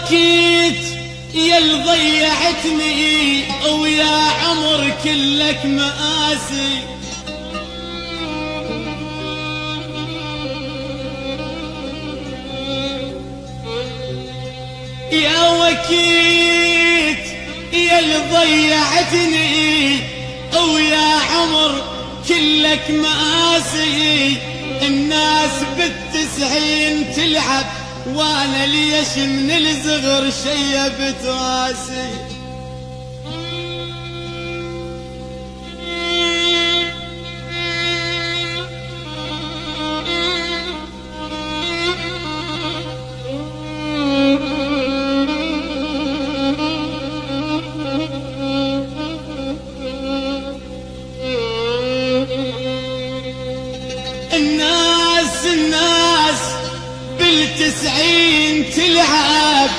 وكيت يا اللي ضيعتني ويا عمر كلك مآسي. يا وكيت يا اللي ضيعتني ويا عمر كلك مآسي. الناس بالتسعين تلعب وانا ليش من الصغر شيبت راسي. الناس بالتسعين تلعب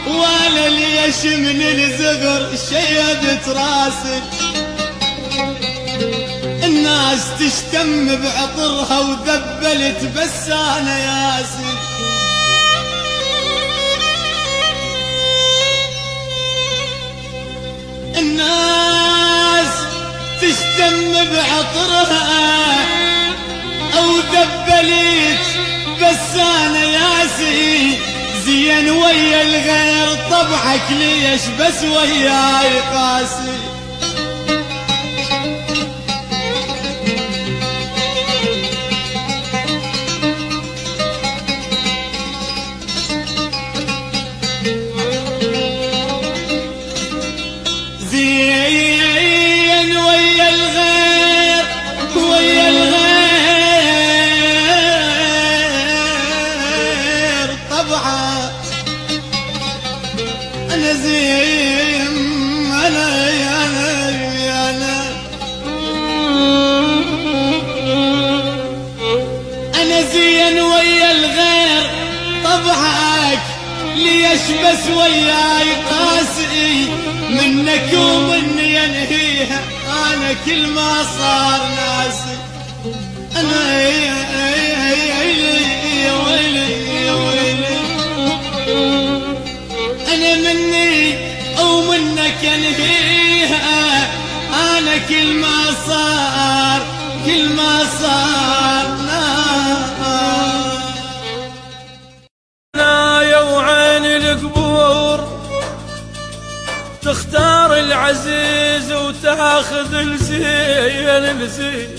وانا ليش من الصغر شيبت راسي. الناس تشتم بعطرها وذبلت بس انا ياسي. الناس تشتم بعطرها او ذبلت بس انا ياسي. زين ويا الغير طبعك ليش بس وياي قاسي. زين ويا الغير ويا الغير طبعا انا زين انا زين ويا الغير طبعك ليش بس وياي قاسي. منك ومني ينهيها انا كل ما صار ناسي. انا يا ويلي انا مني ومنك ينهيها انا كل ما صار يا وعين القبور تختار العزيز وتاخذ الزين.